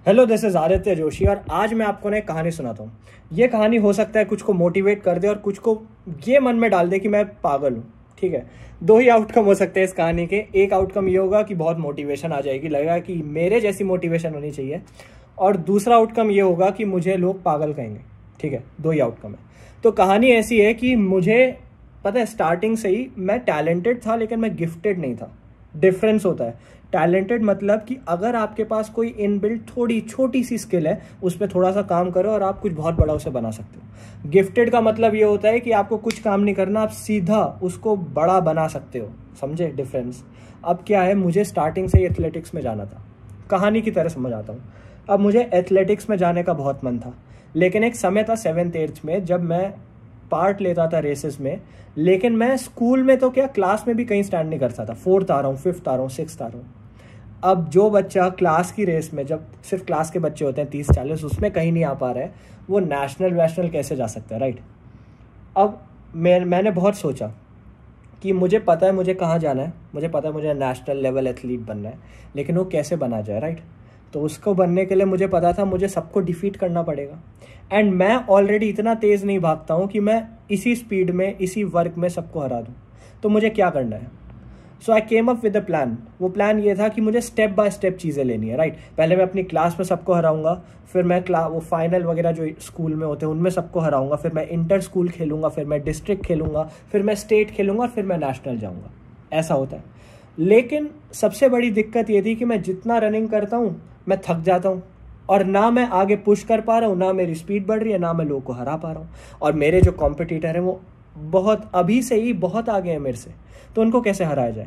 Hello, this is Aditya Joshi और आज मैं आपको ना एक कहानी सुनाता हूँ। ये कहानी हो सकता है कुछ को मोटिवेट कर दे और कुछ को ये मन में डाल दे कि मैं पागल हूँ। ठीक है, दो ही आउटकम हो सकते हैं इस कहानी के। एक आउटकम ये होगा कि बहुत मोटिवेशन आ जाएगी, लगेगा कि मेरे जैसी मोटिवेशन होनी चाहिए, और दूसरा आउटकम ये होगा कि मुझे लोग पागल कहेंगे। ठीक है, दो ही आउटकम है। तो कहानी ऐसी है कि मुझे पता है स्टार्टिंग से ही मैं टैलेंटेड था, लेकिन मैं गिफ्टेड नहीं था। डिफरेंस होता है। टैलेंटेड मतलब कि अगर आपके पास कोई इनबिल्ट थोड़ी छोटी सी स्किल है, उस पर थोड़ा सा काम करो और आप कुछ बहुत बड़ा उसे बना सकते हो। गिफ्टेड का मतलब ये होता है कि आपको कुछ काम नहीं करना, आप सीधा उसको बड़ा बना सकते हो। समझे डिफरेंस? अब क्या है, मुझे स्टार्टिंग से ही एथलेटिक्स में जाना था। कहानी की तरह समझ आता हूँ। अब मुझे एथलेटिक्स में जाने का बहुत मन था, लेकिन एक समय था 7th 8th में जब मैं पार्ट लेता था रेसेस में, लेकिन मैं स्कूल में तो क्या क्लास में भी कहीं स्टैंड नहीं करता था। 4th आ रहा हूँ, 5th आ रहा हूँ, 6th आ रहा हूँ। अब जो बच्चा क्लास की रेस में, जब सिर्फ क्लास के बच्चे होते हैं 30-40, उसमें कहीं नहीं आ पा रहा है, वो नेशनल वैशनल कैसे जा सकता है, राइट? अब मैंने बहुत सोचा कि मुझे पता है मुझे कहाँ जाना है, मुझे पता है मुझे नेशनल लेवल एथलीट बनना है, लेकिन वो कैसे बना जाए, राइट? तो उसको बनने के लिए मुझे पता था मुझे सबको डिफीट करना पड़ेगा। एंड मैं ऑलरेडी इतना तेज़ नहीं भागता हूँ कि मैं इसी स्पीड में, इसी वर्क में सबको हरा दूँ। तो मुझे क्या करना है? So I came up with a plan. वो प्लान ये था कि मुझे स्टेप बाय स्टेप चीज़ें लेनी है, राइट? पहले मैं अपनी क्लास में सबको हराऊंगा, फिर मैं वो फाइनल वगैरह जो स्कूल में होते हैं उनमें सबको हराऊंगा, फिर मैं इंटर स्कूल खेलूंगा, फिर मैं डिस्ट्रिक्ट खेलूंगा, फिर मैं स्टेट खेलूंगा और फिर मैं नेशनल जाऊंगा। ऐसा होता है। लेकिन सबसे बड़ी दिक्कत ये थी कि मैं जितना रनिंग करता हूँ मैं थक जाता हूँ, और ना मैं आगे पुश कर पा रहा हूँ, ना मेरी स्पीड बढ़ रही है, ना मैं लोगों को हरा पा रहा हूँ। और मेरे जो कॉम्पिटिटर हैं वो बहुत अभी से ही बहुत आगे हैं मेरे से, तो उनको कैसे हराया जाए?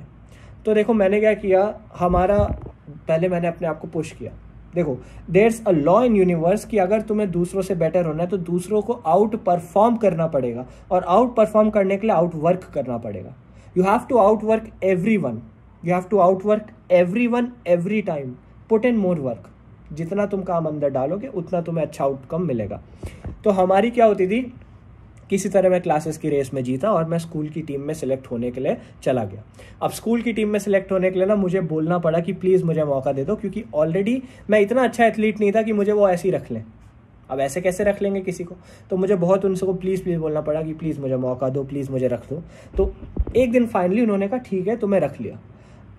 तो देखो मैंने क्या किया, पहले मैंने अपने आप को पुश किया। देखो, there's a law in universe कि अगर तुम्हें दूसरों से बेटर होना है तो दूसरों को आउट परफॉर्म करना पड़ेगा, और आउट परफॉर्म करने के लिए आउट वर्क करना पड़ेगा। You have to out work every one, you have to out work every one every time. Put in more work. जितना तुम काम अंदर डालोगे उतना तुम्हें अच्छा आउटकम मिलेगा। तो हमारी क्या होती थी, किसी तरह मैं क्लासेस की रेस में जीता और मैं स्कूल की टीम में सिलेक्ट होने के लिए चला गया। अब स्कूल की टीम में सिलेक्ट होने के लिए ना मुझे बोलना पड़ा कि प्लीज़ मुझे मौका दे दो, क्योंकि ऑलरेडी मैं इतना अच्छा एथलीट नहीं था कि मुझे वो ऐसे ही रख लें। अब ऐसे कैसे रख लेंगे किसी को? तो मुझे बहुत उनको प्लीज़ प्लीज़ बोलना पड़ा कि प्लीज़ मुझे मौका दो, प्लीज़ मुझे रख दो। तो एक दिन फाइनली उन्होंने कहा ठीक है, तुम्हें रख लिया।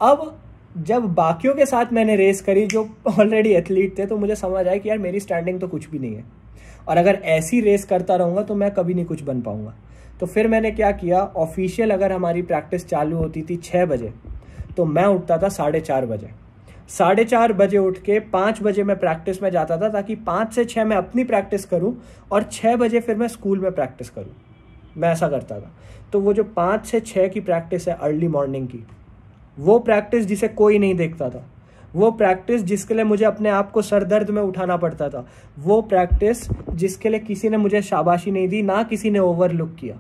अब जब बाकियों के साथ मैंने रेस करी जो ऑलरेडी एथलीट थे, तो मुझे समझ आया कि यार मेरी स्टैंडिंग तो कुछ भी नहीं है, और अगर ऐसी रेस करता रहूँगा तो मैं कभी नहीं कुछ बन पाऊँगा। तो फिर मैंने क्या किया, ऑफिशियल अगर हमारी प्रैक्टिस चालू होती थी 6 बजे, तो मैं उठता था 4:30 बजे। 4:30 बजे उठ के 5 बजे मैं प्रैक्टिस में जाता था, ताकि 5 से 6 मैं अपनी प्रैक्टिस करूँ और 6 बजे फिर मैं स्कूल में प्रैक्टिस करूँ। मैं ऐसा करता था। तो वो जो 5 से 6 की प्रैक्टिस है अर्ली मॉर्निंग की, वो प्रैक्टिस जिसे कोई नहीं देखता था, वो प्रैक्टिस जिसके लिए मुझे अपने आप को सर दर्द में उठाना पड़ता था, वो प्रैक्टिस जिसके लिए किसी ने मुझे शाबाशी नहीं दी, ना किसी ने ओवरलुक किया।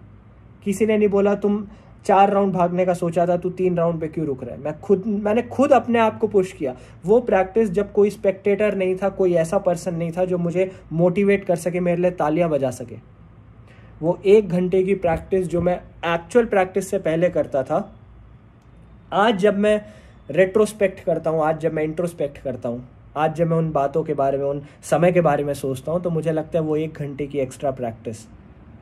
किसी ने नहीं बोला तुम 4 राउंड भागने का सोचा था, तू 3 राउंड पे क्यों रुक रहा है। मैंने खुद अपने आप को पुश किया। वो प्रैक्टिस जब कोई स्पेक्टेटर नहीं था, कोई ऐसा पर्सन नहीं था जो मुझे मोटिवेट कर सके, मेरे लिए तालियां बजा सके। वो 1 घंटे की प्रैक्टिस जो मैं एक्चुअल प्रैक्टिस से पहले करता था, आज जब मैं रेट्रोस्पेक्ट करता हूँ, आज जब मैं इंट्रोस्पेक्ट करता हूँ, आज जब मैं उन बातों के बारे में, उन समय के बारे में सोचता हूँ, तो मुझे लगता है वो 1 घंटे की एक्स्ट्रा प्रैक्टिस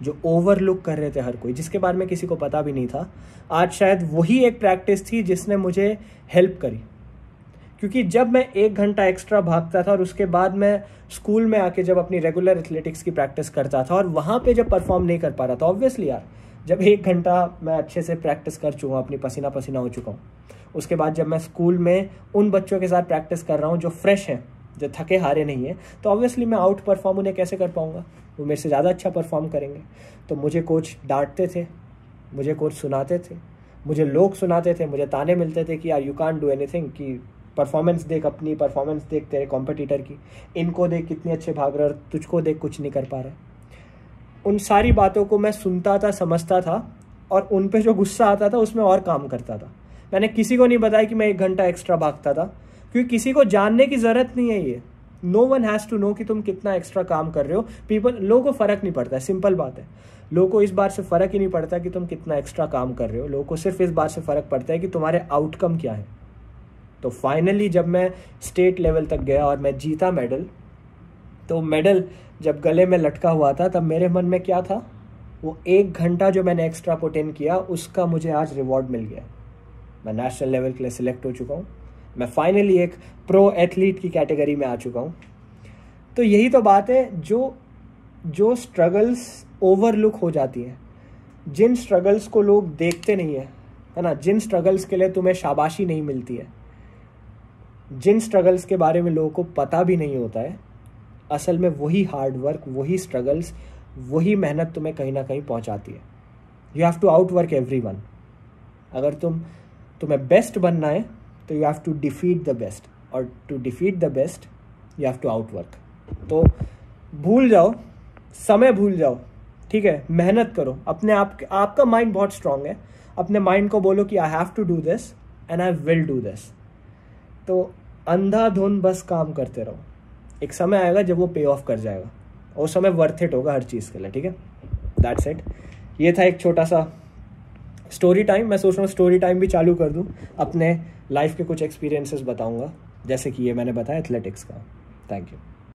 जो ओवरलुक कर रहे थे हर कोई, जिसके बारे में किसी को पता भी नहीं था, आज शायद वही एक प्रैक्टिस थी जिसने मुझे हेल्प करी। क्योंकि जब मैं 1 घंटा एक्स्ट्रा भागता था और उसके बाद मैं स्कूल में आके जब अपनी रेगुलर एथलेटिक्स की प्रैक्टिस करता था और वहाँ पे जब परफॉर्म नहीं कर पा रहा था, ऑब्वियसली यार, जब 1 घंटा मैं अच्छे से प्रैक्टिस कर चुका हूँ, अपनी पसीना पसीना हो चुका हूँ, उसके बाद जब मैं स्कूल में उन बच्चों के साथ प्रैक्टिस कर रहा हूँ जो फ्रेश हैं, जो थके हारे नहीं हैं, तो ऑब्वियसली मैं आउट परफॉर्म उन्हें कैसे कर पाऊँगा? वो मेरे से ज़्यादा अच्छा परफॉर्म करेंगे। तो मुझे कोच डांटते थे, मुझे कोच सुनाते थे, मुझे लोग सुनाते थे, मुझे ताने मिलते थे कि यार यू कांट डू एनीथिंग, कि परफॉर्मेंस देख, अपनी परफॉर्मेंस देख तेरे कॉम्पिटिटर की, इनको देख कितने अच्छे भाग रहे, और तुझको देख कुछ नहीं कर पा रहे। उन सारी बातों को मैं सुनता था, समझता था, और उन पे जो गुस्सा आता था उसमें और काम करता था। मैंने किसी को नहीं बताया कि मैं 1 घंटा एक्स्ट्रा भागता था, क्योंकि किसी को जानने की ज़रूरत नहीं है। ये no one has to know कि तुम कितना एक्स्ट्रा काम कर रहे हो। लोगों को फ़र्क नहीं पड़ता है, सिंपल बात है। लोगों को इस बात से फ़र्क ही नहीं पड़ता कि तुम कितना एक्स्ट्रा काम कर रहे हो। लोगों को सिर्फ इस बात से फ़र्क पड़ता है कि तुम्हारे आउटकम क्या है। तो फाइनली जब मैं स्टेट लेवल तक गया और मैं जीता मेडल, तो मेडल जब गले में लटका हुआ था तब मेरे मन में क्या था, वो 1 घंटा जो मैंने एक्स्ट्रा पुट इन किया उसका मुझे आज रिवॉर्ड मिल गया। मैं नेशनल लेवल के लिए सिलेक्ट हो चुका हूँ, मैं फाइनली एक प्रो एथलीट की कैटेगरी में आ चुका हूँ। तो यही तो बात है, जो स्ट्रगल्स ओवरलुक हो जाती हैं, जिन स्ट्रगल्स को लोग देखते नहीं है ना, जिन स्ट्रगल्स के लिए तुम्हें शाबाशी नहीं मिलती है, जिन स्ट्रगल्स के बारे में लोगों को पता भी नहीं होता है, असल में वही हार्ड वर्क, वही स्ट्रगल्स, वही मेहनत तुम्हें कहीं ना कहीं पहुंचाती है। You have to outwork everyone. अगर तुम्हें बेस्ट बनना है तो you have to defeat the best, और to defeat the best you have to outwork. तो भूल जाओ, समय भूल जाओ, ठीक है, मेहनत करो। अपने आपका माइंड बहुत स्ट्रांग है, अपने माइंड को बोलो कि I have to do this and I will do this. तो अंधाधुंध बस काम करते रहो, एक समय आएगा जब वो पे ऑफ कर जाएगा, और उस समय वर्थ इट होगा हर चीज़ के लिए, ठीक है। That's it. ये था एक छोटा सा स्टोरी टाइम। मैं सोच रहा हूँ स्टोरी टाइम भी चालू कर दूँ, अपने लाइफ के कुछ एक्सपीरियंसेस बताऊँगा, जैसे कि ये मैंने बताया एथलेटिक्स का। Thank you.